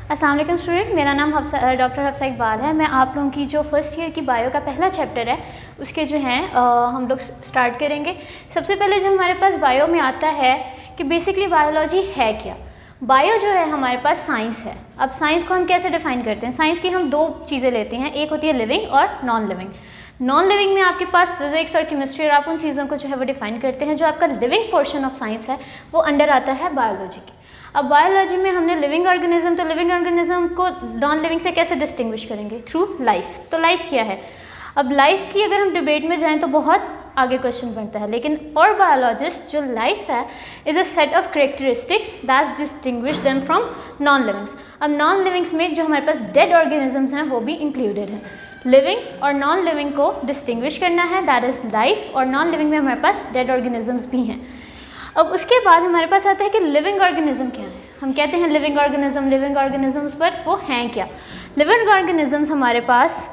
अस्सलाम वालेकुम स्टूडेंट, मेरा नाम डॉक्टर हफ्सा इकबाल है। मैं आप लोगों की जो फर्स्ट ईयर की बायो का पहला चैप्टर है उसके जो हैं हम लोग स्टार्ट करेंगे। सबसे पहले जो हमारे पास बायो में आता है कि बेसिकली बायोलॉजी है क्या। बायो जो है हमारे पास साइंस है। अब साइंस को हम कैसे डिफाइन करते हैं? साइंस की हम दो चीज़ें लेते हैं, एक होती है लिविंग और नॉन लिविंग। नॉन लिविंग में आपके पास फिजिक्स और केमिस्ट्री और आप उन चीज़ों को जो है वो डिफाइन करते हैं। जो आपका लिविंग पोर्शन ऑफ साइंस है वो अंडर आता है बायोलॉजी की। अब बायोलॉजी में हमने लिविंग ऑर्गेनिज्म, तो लिविंग ऑर्गेनिज्म को नॉन लिविंग से कैसे डिस्टिंग्विश करेंगे? Through life. तो लाइफ क्या है? अब लाइफ की अगर हम डिबेट में जाएं तो बहुत आगे क्वेश्चन बनता है, लेकिन फॉर बायोलॉजिस्ट जो लाइफ है is a set of characteristics that distinguish them from non livings. अब नॉन लिविंग्स में जो हमारे पास डेड ऑर्गेनिजम्स हैं वो भी इंक्लूडेड हैं। लिविंग और नॉन लिविंग को डिस्टिंग्विश करना है, दैट इज़ लाइफ, और नॉन लिविंग में हमारे पास डेड ऑर्गेनिजम्स भी हैं। अब उसके बाद हमारे पास आता है कि लिविंग ऑर्गेनिज्म क्या है। हम कहते हैं लिविंग ऑर्गेनिजम्स, पर वो हैं क्या? लिविंग ऑर्गेनिजम्स हमारे पास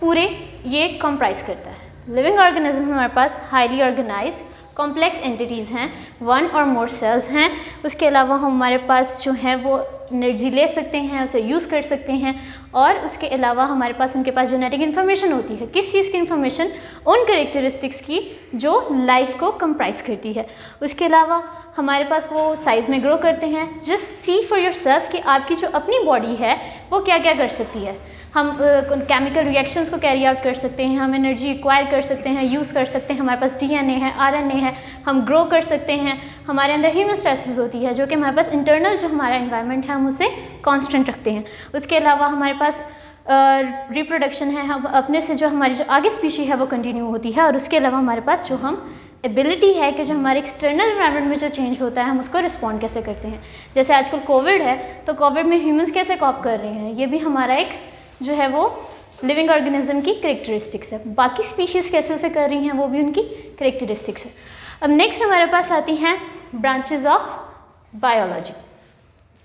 पूरे ये कंप्राइज करता है। लिविंग ऑर्गेनिज्म हमारे पास हाईली ऑर्गेनाइज्ड कॉम्प्लेक्स एंटिटीज़ हैं, वन और मोर सेल्स हैं। उसके अलावा हमारे पास जो है वो एनर्जी ले सकते हैं, उसे यूज़ कर सकते हैं, और उसके अलावा हमारे पास उनके पास जेनेटिक इन्फॉर्मेशन होती है। किस चीज़ की इन्फॉर्मेशन? उन करेक्टरिस्टिक्स की जो लाइफ को कंप्राइज करती है। उसके अलावा हमारे पास वो साइज़ में ग्रो करते हैं। जस्ट सी फॉर योरसेल्फ कि आपकी जो अपनी बॉडी है वो क्या क्या कर सकती है। हम केमिकल रिएक्शंस को कैरी आउट कर सकते हैं, हम एनर्जी एक्वायर कर सकते हैं, यूज़ कर सकते हैं, हमारे पास डीएनए है, आरएनए है, हम ग्रो कर सकते हैं, हमारे अंदर हीमोस्टैसिस होती है जो कि हमारे पास इंटरनल जो हमारा एनवायरनमेंट है हम उसे कांस्टेंट रखते हैं। उसके अलावा हमारे पास रिप्रोडक्शन है, हम अपने से जो हमारी जो आगे स्पीशी है वो कंटिन्यू होती है। और उसके अलावा हमारे पास जो हम एबिलिटी है कि जो हमारे एक्सटर्नल एनवायरनमेंट में जो चेंज होता है हम उसको रिस्पॉन्ड कैसे करते हैं। जैसे आजकल कोविड है तो कोविड में ह्यूमंस कैसे कॉप कर रहे हैं, ये भी हमारा एक जो है वो लिविंग ऑर्गेनिज्म की करेक्टरिस्टिक्स है। बाकी स्पीशीज़ कैसे उसे कर रही हैं वो भी उनकी करेक्टरिस्टिक्स है। अब नेक्स्ट हमारे पास आती हैं ब्रांचेज ऑफ बायोलॉजी।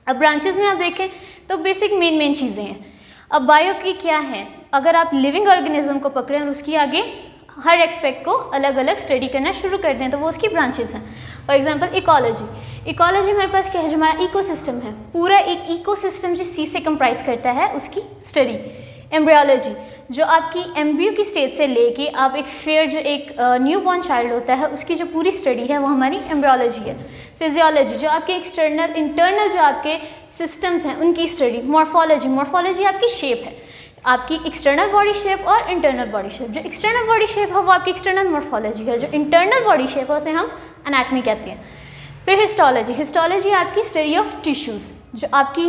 अब ब्रांचेज में आप देखें तो बेसिक मेन चीज़ें हैं। अब बायो की क्या है? अगर आप लिविंग ऑर्गेनिज्म को पकड़ें और उसकी आगे हर एक्सपेक्ट को अलग अलग स्टडी करना शुरू कर दें तो वो उसकी ब्रांचेस हैं। फॉर एग्जांपल इकोलॉजी हमारे पास क्या है? जो हमारा इकोसिस्टम है, पूरा एक इकोसिस्टम जिस चीज़ से कंप्राइज करता है उसकी स्टडी। एम्ब्रियोलॉजी जो आपकी एम्ब्रियो की स्टेज से लेके आप एक जो एक न्यू बॉर्न चाइल्ड होता है उसकी जो पूरी स्टडी है वो हमारी एम्ब्रियोलॉजी है। फिजियोलॉजी जो आपके इंटरनल जो आपके सिस्टम्स हैं उनकी स्टडी। मॉर्फोलॉजी आपकी शेप है, आपकी एक्सटर्नल बॉडी शेप और इंटरनल बॉडी शेप। जो एक्सटर्नल बॉडी शेप है वो आपकी एक्सटर्नल मॉर्फोलॉजी है, जो इंटरनल बॉडी शेप है उसे हम एनाटमी कहते हैं। फिर हिस्टोलॉजी आपकी स्टडी ऑफ टिश्यूज़, जो आपकी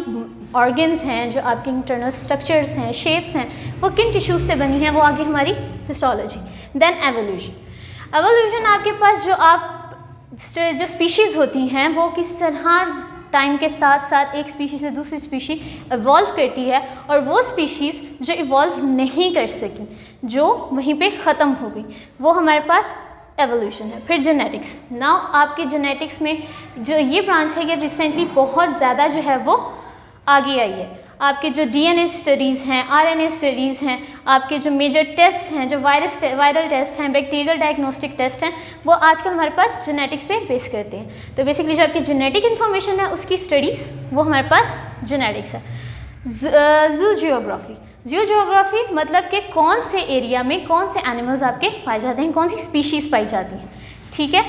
ऑर्गन्स हैं, जो आपके इंटरनल स्ट्रक्चर्स हैं, शेप्स हैं, वो किन टिश्यूज़ से बनी हैं, वो आगे हमारी हिस्टोलॉजी। देन एवोल्यूशन आपके पास जो स्पीशीज़ होती हैं वो किस तरह टाइम के साथ साथ एक स्पीशी से दूसरी स्पीशी इवॉल्व करती है, और वो स्पीशीज़ जो इवॉल्व नहीं कर सकी, जो वहीं पे ख़त्म हो गई, वो हमारे पास एवोल्यूशन है। फिर जेनेटिक्स। नाउ आपके जेनेटिक्स में जो ये ब्रांच है ये रिसेंटली बहुत ज़्यादा जो है वो आगे आई है। आपके जो डीएनए स्टडीज़ हैं, आरएनए स्टडीज़ हैं, आपके जो मेजर टेस्ट हैं, जो वायरल टेस्ट हैं, बैक्टीरियल डायग्नोस्टिक टेस्ट हैं, वो आजकल हमारे पास जेनेटिक्स पे बेस करते हैं। तो बेसिकली जो आपकी जेनेटिक इन्फॉर्मेशन है उसकी स्टडीज़ वो हमारे पास जेनेटिक्स है। जियोग्राफी मतलब कि कौन से एरिया में कौन से एनिमल्स आपके पाए जाते हैं, कौन सी स्पीशीज़ पाई जाती हैं। ठीक है,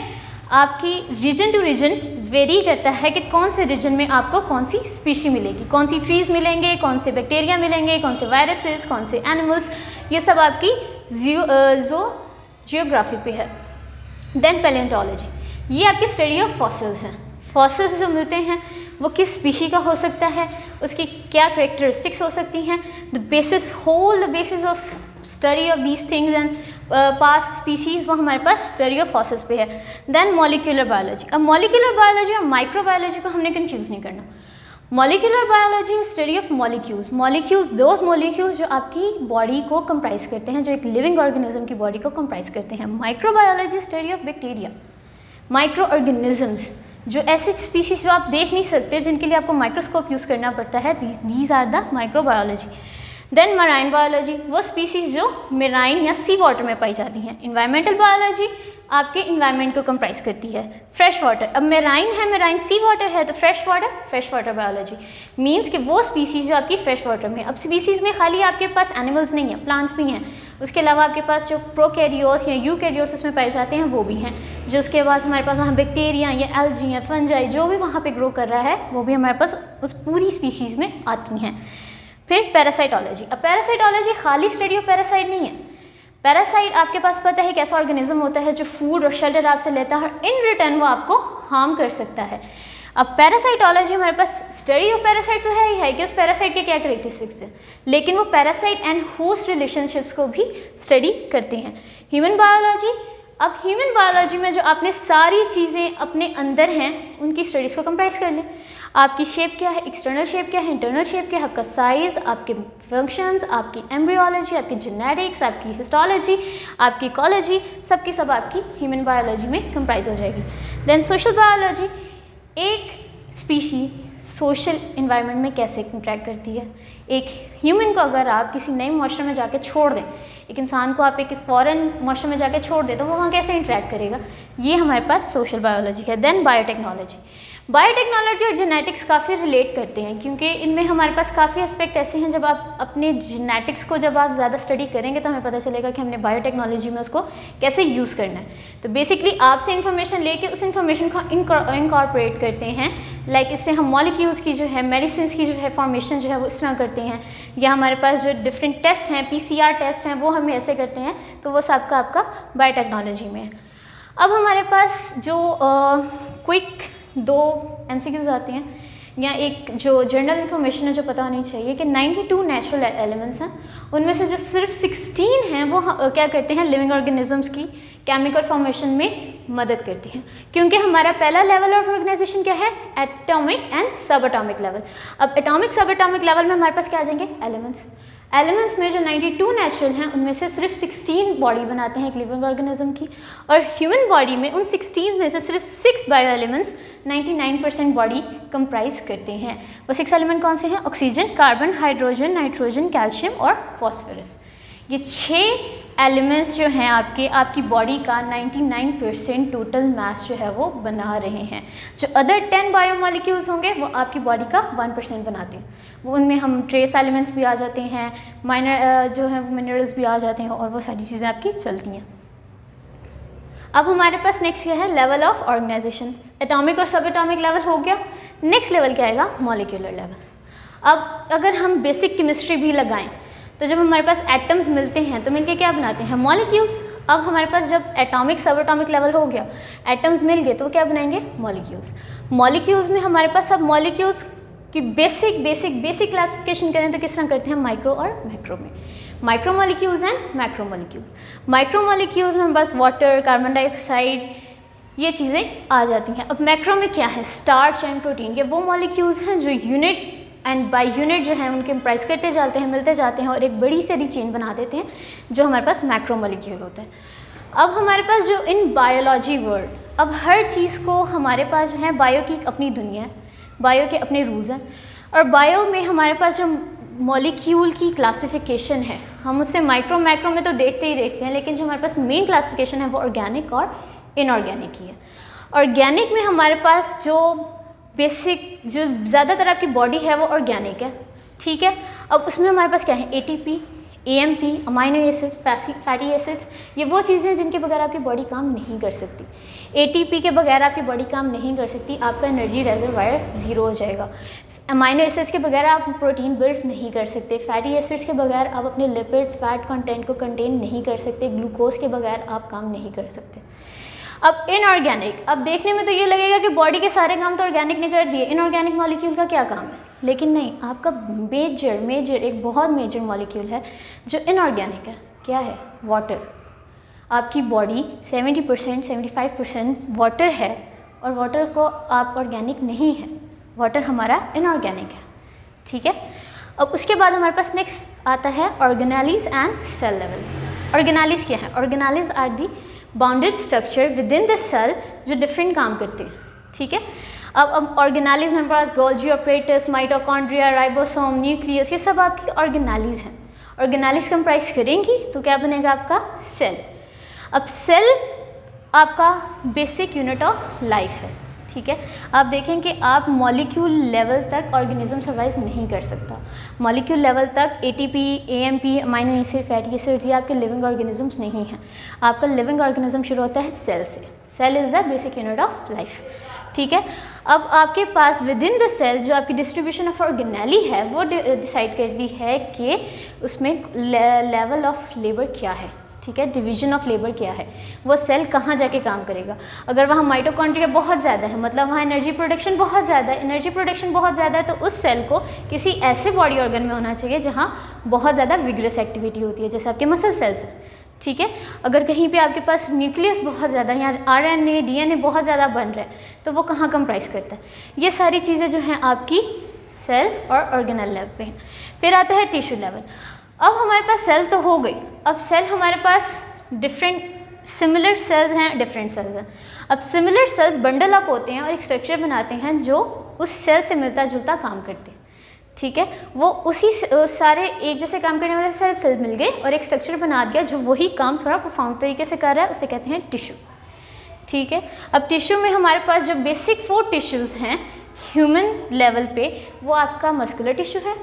आपकी रीजन टू रीजन वेरी करता है कि कौन से रीजन में आपको कौन सी स्पीशी मिलेगी, कौन सी ट्रीज़ मिलेंगे, कौन से बैक्टीरिया मिलेंगे, कौन से वायरसेस, कौन से एनिमल्स, ये सब आपकी जियोग्राफी पे है। देन पैलेंटोलॉजी, ये आपकी स्टडी ऑफ फॉसिल्स हैं। फॉसिल्स जो मिलते हैं वो किस स्पीशी का हो सकता है, उसकी क्या करेक्टरिस्टिक्स हो सकती हैं। The basis of study of these things and past species वो हमारे पास स्टडी ऑफ फॉसिल्स पे है। Then molecular biology. अब मॉलिक्यूलर बायोलॉजी और माइक्रोबायोलॉजी को हमने कंफ्यूज नहीं करना। Molecular biology study of molecules those molecules जो आपकी बॉडी को कंप्राइज करते हैं, जो एक लिविंग ऑर्गेनिज्म की बॉडी को कंप्राइज करते हैं। Microbiology study of bacteria, micro organisms, जो ऐसी स्पीशीज़ जो आप देख नहीं सकते, जिनके लिए आपको माइक्रोस्कोप यूज़ करना पड़ता है, these are the microbiology. Then marine biology, वो स्पीशीज़ जो मेराइन या सी वाटर में पाई जाती हैं। इन्वायरमेंटल बायोलॉजी आपके इन्वायरमेंट को कंप्राइज करती है। फ्रेश वाटर, अब मेराइन है, मेराइन सी वाटर है, तो फ्रेश वाटर बायोलॉजी मीन्स कि वो स्पीसीज़ जो आपकी फ्रेश वाटर में। अब स्पीसीज़ में खाली आपके पास एनिमल्स नहीं है, प्लांट्स भी हैं, उसके अलावा आपके पास जो प्रोकैरियोट्स या यूकैरियोट्स उसमें पाए जाते हैं वो भी हैं, जो उसके बाद हमारे पास वहाँ बैक्टीरिया या एल्गी या फंजाई जो भी वहाँ पे ग्रो कर रहा है वो भी हमारे पास उस पूरी स्पीसीज़ में आती हैं। फिर पैरासाइटोलॉजी, अब पैरासाइटोलॉजी खाली स्टडी ऑफ पैरासाइट नहीं है। पैरासाइट आपके पास पता है एक ऐसा ऑर्गेनिज्म होता है जो फूड और शेल्टर आपसे लेता है और इन रिटर्न वो आपको हार्म कर सकता है। अब पैरासाइटोलॉजी हमारे पास स्टडी ऑफ पैरासाइट तो है ही है कि उस पैरासाइट के क्या कैरेक्टरिस्टिक्स हैं, लेकिन वो पैरासाइट एंड होस्ट रिलेशनशिप्स को भी स्टडी करते हैं। ह्यूमन बायोलॉजी, अब ह्यूमन बायोलॉजी में जो आपने सारी चीज़ें अपने अंदर हैं उनकी स्टडीज़ को कंप्राइज कर लें। आपकी शेप क्या है, एक्सटर्नल शेप क्या है, इंटरनल शेप क्या है, आपका साइज़, आपके फंक्शंस, आपकी एम्ब्रियोलॉजी, आपकी जेनेटिक्स, आपकी हिस्टोलॉजी, आपकी इकोलॉजी, सब की सब आपकी ह्यूमन बायोलॉजी में कंप्राइज हो जाएगी। देन सोशल बायोलॉजी, एक स्पीशी सोशल इन्वायरमेंट में कैसे इंटरेक्ट करती है। एक ह्यूमन को अगर आप किसी नए मॉइस्चर में जाके छोड़ दें, एक इंसान को आप एक फॉरेन मॉइस्चर में जाके छोड़ दें तो वो वहाँ कैसे इंटरेक्ट करेगा, ये हमारे पास सोशल बायोलॉजी है। देन बायोटेक्नोलॉजी, बायोटेक्नोलॉजी और जेनेटिक्स काफ़ी रिलेट करते हैं क्योंकि इनमें हमारे पास काफ़ी एस्पेक्ट ऐसे हैं जब आप अपने जेनेटिक्स को जब आप ज़्यादा स्टडी करेंगे तो हमें पता चलेगा कि हमने बायोटेक्नोलॉजी में उसको कैसे यूज़ करना है। तो बेसिकली आपसे इन्फॉर्मेशन लेके उस इन्फॉर्मेशन को इनकॉर्पोरेट करते हैं, लाइक इससे हम मॉलिक्यूल्स की जो है, मेडिसिन की जो है फॉर्मेशन जो है वो इस तरह करते हैं, या हमारे पास जो डिफरेंट टेस्ट हैं, PCR टेस्ट हैं, वो हम ऐसे करते हैं, तो वो सब का आपका बायोटेक्नोलॉजी में है। अब हमारे पास जो क्विक 2 MCQs आती हैं, या एक जो जनरल इन्फॉर्मेशन है जो पता होनी चाहिए कि 92 नेचुरल एलिमेंट्स हैं, उनमें से जो सिर्फ 16 हैं वो क्या करते हैं, लिविंग ऑर्गेनिजम्स की केमिकल फॉर्मेशन में मदद करती हैं। क्योंकि हमारा पहला लेवल ऑफ ऑर्गेनाइजेशन क्या है, एटॉमिक एंड सब एटॉमिक लेवल। अब एटॉमिक सब एटॉमिक लेवल में हमारे पास क्या आ जाएंगे, एलिमेंट्स। एलिमेंट्स में जो 92 नेचुरल हैं उनमें से सिर्फ 16 बॉडी बनाते हैं एक लिविंग ऑर्गेनिज्म की, और ह्यूमन बॉडी में उन 16 में से सिर्फ 6 बायो एलिमेंट्स 99% बॉडी कंप्राइज करते हैं। वो 6 एलिमेंट कौन से हैं, oxygen, carbon, hydrogen, nitrogen, calcium और फॉस्फोरस। ये 6 एलिमेंट्स जो हैं आपकी बॉडी का 99% टोटल मास जो है वो बना रहे हैं। जो अदर 10 बायोमॉलिक्यूल्स होंगे वो आपकी बॉडी का 1% बनाते हैं। वो उनमें हम ट्रेस एलिमेंट्स भी आ जाते हैं, माइनर जो है मिनरल्स भी आ जाते हैं, और वो सारी चीज़ें आपकी चलती हैं। अब हमारे पास नेक्स्ट क्या है, लेवल ऑफ ऑर्गेनाइजेशन। एटॉमिक और सब एटॉमिक लेवल हो गया, नेक्स्ट लेवल क्या आएगा, मॉलिक्यूलर लेवल। अब अगर हम बेसिक केमिस्ट्री भी लगाएं तो जब हमारे पास एटम्स मिलते हैं तो मिलके क्या बनाते हैं, मॉलिक्यूल्स। अब हमारे पास जब एटॉमिक सब एटॉमिक लेवल हो गया, एटम्स मिल गए, तो क्या बनाएंगे, मॉलिक्यूल्स। मॉलिक्यूल्स में हमारे पास सब मॉलिक्यूल्स की बेसिक क्लासिफिकेशन करें तो किस तरह करते हैं, माइक्रो और मैक्रो में। Micro molecules and macro molecules. Micro molecules में हमारे पास वाटर, कार्बन डाइऑक्साइड, ये चीज़ें आ जाती हैं। अब मैक्रो में क्या है, स्टार्च एंड प्रोटीन। ये वो मॉलिक्यूल्स हैं जो यूनिट एंड बाय यूनिट जो है उनके प्राइस करते जाते हैं, मिलते जाते हैं, और एक बड़ी सारी चेन बना देते हैं, जो हमारे पास मैक्रो मॉलिक्यूल होता है। अब हमारे पास जो इन बायोलॉजी वर्ड, अब हर चीज़ को हमारे पास जो है, बायो की अपनी दुनिया है, बायो के अपने रूल्स हैं, और बायो में हमारे पास जो मॉलिक्यूल की क्लासिफिकेशन है, हम उससे माइक्रो मैक्रो में तो देखते ही देखते हैं, लेकिन जो हमारे पास मेन क्लासिफिकेशन है वो ऑर्गेनिक और इनऑर्गेनिक की है। ऑर्गेनिक में हमारे पास जो बेसिक जो ज़्यादातर आपकी बॉडी है वो ऑर्गेनिक है, ठीक है। अब उसमें हमारे पास क्या है, ATP, AMP, amino acids, fatty acids, ये वो चीज़ें हैं जिनके बगैर आपकी बॉडी काम नहीं कर सकती। ATP के बगैर आपकी बॉडी काम नहीं कर सकती, आपका एनर्जी रिजर्वायर 0 हो जाएगा। अमाइनो एसिड्स के बगैर आप प्रोटीन बिल्ड नहीं कर सकते। फैटी एसिड्स के बगैर आप अपने लिपिड फैट कंटेंट को कंटेन नहीं कर सकते। ग्लूकोज के बगैर आप काम नहीं कर सकते। अब इनऑर्गेनिक, अब देखने में तो ये लगेगा कि बॉडी के सारे काम तो ऑर्गेनिक ने कर दिए, इनऑर्गेनिक मॉलिक्यूल का क्या काम है, लेकिन नहीं, आपका मेजर एक बहुत मेजर मॉलिक्यूल है जो इनऑर्गेनिक है। क्या है, वाटर। आपकी बॉडी 70% 75% वाटर है, और वाटर को आप ऑर्गेनिक नहीं है, वाटर हमारा इनऑर्गेनिक है, ठीक है। अब उसके बाद हमारे पास नेक्स्ट आता है organelles and cell level. Organelles क्या है, organelles are the bounded structure within the cell जो डिफरेंट काम करते हैं, ठीक है। अब ऑर्गेनेलीज में पास Golgi apparatus, mitochondria, ribosome, nucleus, ये सब आपकी ऑर्गेनेलीज हैं। ऑर्गेनेलीज कंप्राइज करेंगी तो क्या बनेगा आपका सेल। अब सेल आपका बेसिक यूनिट ऑफ लाइफ है, ठीक है। आप देखें कि आप मॉलिक्यूल लेवल तक ऑर्गेनिज्म सर्वाइव नहीं कर सकता। मॉलिक्यूल लेवल तक ATP, AMP, amino acid, fatty acids ये आपके लिविंग ऑर्गेनिजम्स नहीं हैं। आपका लिविंग ऑर्गेनिज्म शुरू होता है सेल से। Cell is the basic unit of life, ठीक है। अब आपके पास विद इन द सेल जो आपकी डिस्ट्रीब्यूशन ऑफ ऑर्गेनेली है वो डिसाइड करती है कि उसमें लेवल ऑफ लेबर क्या है, ठीक है, डिवीजन ऑफ लेबर क्या है, वो सेल कहाँ जाके काम करेगा। अगर वहाँ माइटोकॉन्ड्रिया बहुत ज़्यादा है, मतलब वहाँ एनर्जी प्रोडक्शन बहुत ज़्यादा है, एनर्जी प्रोडक्शन बहुत ज़्यादा है, तो उस सेल को किसी ऐसे बॉडी ऑर्गन में होना चाहिए जहाँ बहुत ज़्यादा विग्रस एक्टिविटी होती है, जैसे आपके मसल सेल्स हैं, ठीक है। अगर कहीं पे आपके पास न्यूक्लियस बहुत ज़्यादा या आरएनए, डीएनए बहुत ज़्यादा बन रहा है तो वो कहाँ कंप्राइज करता है। ये सारी चीज़ें जो हैं आपकी सेल और ऑर्गेनल लेवल पे हैं। फिर आता है टिश्यू लेवल। अब हमारे पास सेल तो हो गई, अब सेल हमारे पास डिफरेंट सिमिलर सेल्स हैं, डिफरेंट सेल्स हैं। अब सिमिलर सेल्स बंडल अप होते हैं और एक स्ट्रक्चर बनाते हैं जो उस सेल से मिलता जुलता काम करते हैं, ठीक है। वो उसी सारे एक जैसे काम करने वाले सेल मिल गए और एक स्ट्रक्चर बना दिया जो वही काम थोड़ा प्रोफाउंड तरीके से कर रहा है, उसे कहते हैं टिश्यू, ठीक है। अब टिश्यू में हमारे पास जो बेसिक 4 टिश्यूज़ हैं ह्यूमन लेवल पे, वो आपका मस्कुलर टिश्यू है,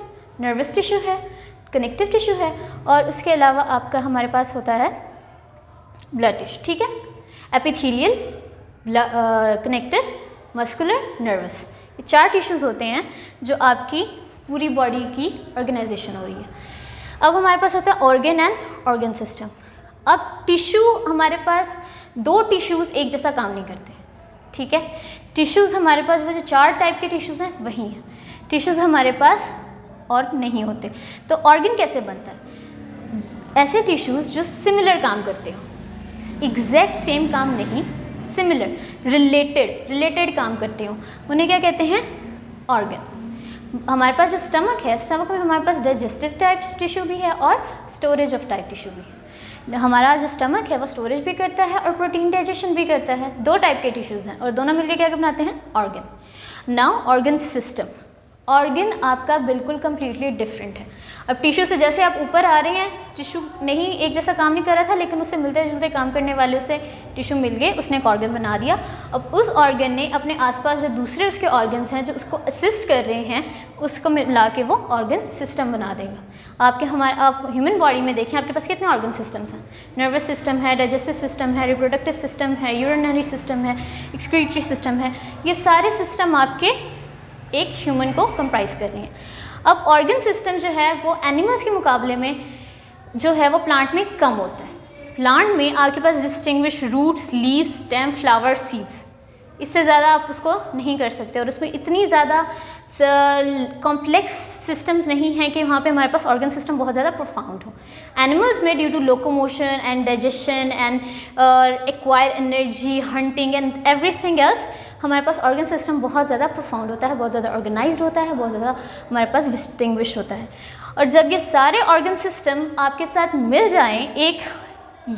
नर्वस टिश्यू है, कनेक्टिव टिश्यू है और उसके अलावा आपका हमारे पास होता है ब्लड टिश्यू, ठीक है। एपिथेलियल, कनेक्टिव, मस्कुलर, नर्वस, ये 4 टिश्यूज़ होते हैं जो आपकी पूरी बॉडी की ऑर्गेनाइजेशन हो रही है। अब हमारे पास होता है ऑर्गन एंड ऑर्गन सिस्टम। अब टिश्यू हमारे पास 2 टिश्यूज़ एक जैसा काम नहीं करते, ठीक है। टिश्यूज़ हमारे पास वो जो 4 टाइप के टिश्यूज़ हैं वही हैं, टिश्यूज़ हमारे पास और नहीं होते। तो ऑर्गन कैसे बनता है? ऐसे टिश्यूज़ जो सिमिलर काम करते हो, एग्जैक्ट सेम काम नहीं, सिमिलर, रिलेटेड काम करते हो, उन्हें क्या कहते हैं? ऑर्गन। हमारे पास जो स्टमक है, स्टमक में हमारे पास डाइजेस्टिव टाइप टिश्यू भी है और स्टोरेज ऑफ टाइप टिश्यू भी है। हमारा जो स्टमक है वो स्टोरेज भी करता है और प्रोटीन डाइजेशन भी करता है। 2 टाइप के टिश्यूज़ हैं और दोनों मिलकर क्या बनाते हैं? Organ. Now organ system, organ आपका बिल्कुल कम्प्लीटली डिफरेंट है। अब टिश्यू से जैसे आप ऊपर आ रहे हैं, टिश्यू नहीं एक जैसा काम नहीं कर रहा था, लेकिन उससे मिलते जुलते काम करने वाले उसे टिश्यू मिल गए, उसने एक ऑर्गन बना दिया। अब उस ऑर्गन ने अपने आसपास जो दूसरे उसके ऑर्गन्स हैं जो उसको असिस्ट कर रहे हैं, उसको मिला के वो ऑर्गन सिस्टम बना देगा। आप ह्यूमन बॉडी में देखें, आपके पास कितने ऑर्गन सिस्टम्स हैं? नर्वस सिस्टम है, डाइजेस्टिव सिस्टम है, रिप्रोडक्टिव सिस्टम है, यूरिनरी सिस्टम है, एक्सक्रीटरी सिस्टम है। ये सारे सिस्टम आपके एक ह्यूमन को कंप्राइज कर रही हैं। अब ऑर्गन सिस्टम जो है वो एनिमल्स के मुकाबले में जो है वो प्लांट में कम होता है। प्लांट में आपके पास distinguish roots, leaves, stem, flower, seeds, इससे ज़्यादा आप उसको नहीं कर सकते और उसमें इतनी ज़्यादा कॉम्प्लेक्स सिस्टम्स नहीं हैं कि वहाँ पे हमारे पास ऑर्गन सिस्टम बहुत ज़्यादा प्रोफाउंड हो। एनिमल्स में due to locomotion and digestion and acquire energy, hunting and everything else, हमारे पास ऑर्गन सिस्टम बहुत ज़्यादा प्रोफाउंड होता है, बहुत ज़्यादा ऑर्गेनाइज्ड होता है, बहुत ज़्यादा हमारे पास डिस्टिंग्विश होता है। और जब ये सारे ऑर्गन सिस्टम आपके साथ मिल जाएं, एक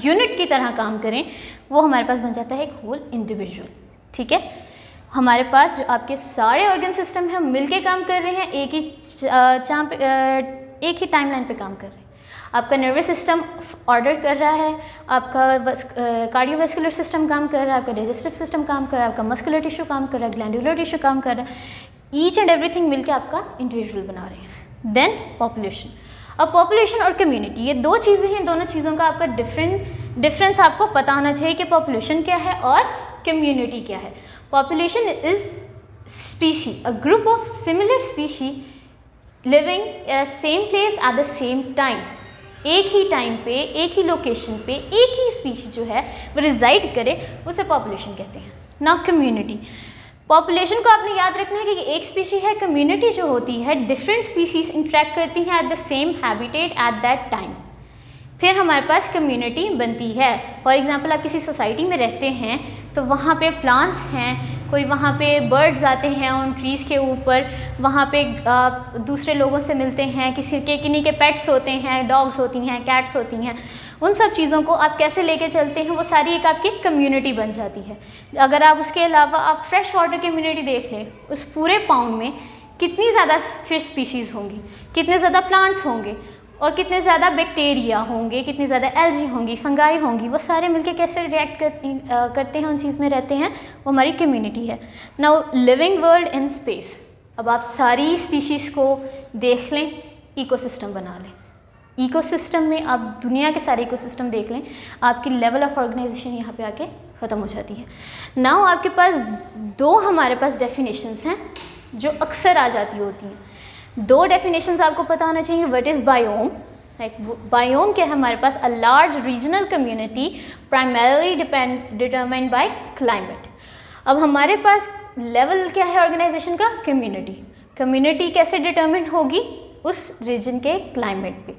यूनिट की तरह काम करें, वो हमारे पास बन जाता है एक होल इंडिविजुअल, ठीक है। हमारे पास जो आपके सारे ऑर्गन सिस्टम हैं मिलके काम कर रहे हैं, एक ही टाइमलाइन पे काम कर रहे हैं। आपका नर्वस सिस्टम ऑर्डर कर रहा है, आपका कार्डियोवैस्कुलर सिस्टम काम कर रहा है, आपका डाइजेस्टिव सिस्टम काम कर रहा है, आपका मस्कुलर टिश्यू काम कर रहा है, ग्लैंडुलर टिश्यू काम कर रहा है। ईच एंड एवरीथिंग मिलके आपका इंडिविजुअल बना रहे हैं। Then population. अब पॉपुलेशन और कम्युनिटी, ये 2 चीज़ें हैं, दोनों चीज़ों का आपका डिफरेंस आपको पता होना चाहिए कि पॉपुलेशन क्या है और कम्युनिटी क्या है। Population is species, a group of similar species living in same place at the same time. एक ही टाइम पे, एक ही लोकेशन पे, एक ही स्पीशी जो है वो रिजाइड करे, उसे पॉपुलेशन कहते हैं। ना कम्युनिटी, पॉपुलेशन को आपने याद रखना है कि एक स्पीशी है, कम्युनिटी जो होती है डिफरेंट स्पीशीज इंटरेक्ट करती हैं at the same habitat at that time, फिर हमारे पास कम्युनिटी बनती है। फॉर एग्जांपल आप किसी सोसाइटी में रहते हैं तो वहाँ पे प्लांट्स हैं, कोई वहाँ पे बर्ड्स आते हैं उन ट्रीज़ के ऊपर, वहाँ पे आप दूसरे लोगों से मिलते हैं, किन्हीं के पेट्स होते हैं, डॉग्स होती हैं, कैट्स होती हैं, उन सब चीज़ों को आप कैसे लेके चलते हैं, वो सारी एक आपकी कम्युनिटी बन जाती है। अगर आप उसके अलावा आप फ्रेश वाटर कम्युनिटी देख लें, उस पूरे पाउंड में कितनी ज़्यादा फिश स्पीशीज़ होंगी, कितने ज़्यादा प्लांट्स होंगे, और कितने ज़्यादा बैक्टीरिया होंगे, कितनी ज़्यादा एल्जी होंगी, फंगाई होंगी, वो सारे मिलके कैसे रिएक्ट करते हैं, उन चीज़ में रहते हैं, वो हमारी कम्युनिटी है। Now living world in space, अब आप सारी स्पीशीज़ को देख लें, इकोसिस्टम बना लें। इकोसिस्टम में आप दुनिया के सारे इकोसिस्टम देख लें, आपकी लेवल ऑफ ऑर्गेनाइजेशन यहाँ पे आके ख़त्म हो जाती है। नाउ आपके पास दो हमारे पास डेफिनेशंस हैं जो अक्सर आ जाती होती हैं। दो डेफिनेशंस आपको पता होना चाहिए। What is biome? Like biome क्या है हमारे पास? A large regional community primarily determined by climate. अब हमारे पास लेवल क्या है ऑर्गेनाइजेशन का? कम्युनिटी। कम्युनिटी कैसे डिटरमिन होगी? उस रीजन के क्लाइमेट पे।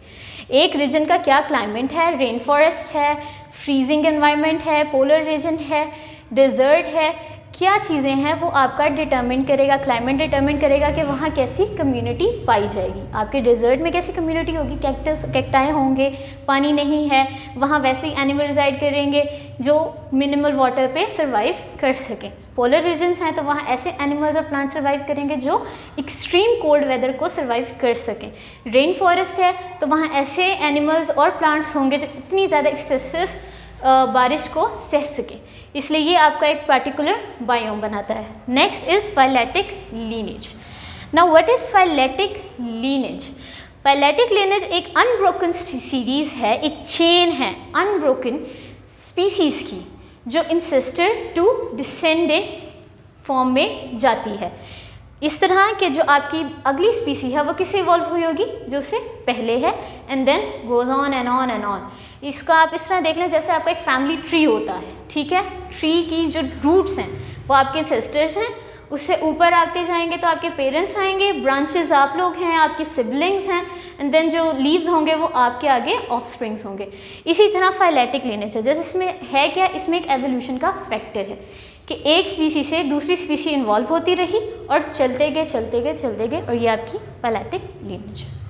एक रीजन का क्या क्लाइमेट है? रेन फॉरेस्ट है, फ्रीजिंग एनवायरनमेंट है, पोलर रीजन है, डेजर्ट है, क्या चीज़ें हैं वो आपका डिटरमिन करेगा, क्लाइमेट डिटरमिन करेगा कि वहाँ कैसी कम्युनिटी पाई जाएगी। आपके डेजर्ट में कैसी कम्युनिटी होगी? कैक्टाई होंगे, पानी नहीं है, वहाँ वैसे ही एनिमल रिजाइड करेंगे जो मिनिमल वाटर पे सर्वाइव कर सकें। पोलर रीजन्स हैं तो वहाँ ऐसे एनिमल्स और प्लांट सर्वाइव करेंगे जो एक्सट्रीम कोल्ड वेदर को सर्वाइव कर सकें। रेन फॉरेस्ट है तो वहाँ ऐसे एनिमल्स और प्लांट्स होंगे जो इतनी ज़्यादा एक्सेसिव बारिश को सह सके, इसलिए ये आपका एक पार्टिकुलर बायोम बनाता है। Next is phyletic lineage. Now what is phyletic lineage? Phyletic lineage एक अनब्रोकन सीरीज़ है, एक चेन है अनब्रोकन स्पीसीज़ की जो इंसेस्टर टू डिसेंडेंट फॉर्म में जाती है। इस तरह के जो आपकी अगली स्पीसी है वो किससे इवॉल्व हुई होगी? जो उससे पहले है, and then goes on and on and on. इसका आप इस तरह देख लें जैसे आपका एक फैमिली ट्री होता है, ठीक है? ट्री की जो रूट्स हैं वो आपके एंसेस्टर्स हैं, उससे ऊपर आते जाएंगे तो आपके पेरेंट्स आएंगे, ब्रांचेस आप लोग हैं, आपकी सिबलिंग्स हैं, एंड देन जो लीव्स होंगे वो आपके आगे ऑफस्प्रिंग्स होंगे। इसी तरह फाइलेटिक लीनेज है। जैसे इसमें है क्या? इसमें एक एवोल्यूशन का फैक्टर है कि एक स्पीसी से दूसरी स्पीसी इन्वॉल्व होती रही और चलते गए और ये आपकी फाइलेटिक लीनेज है।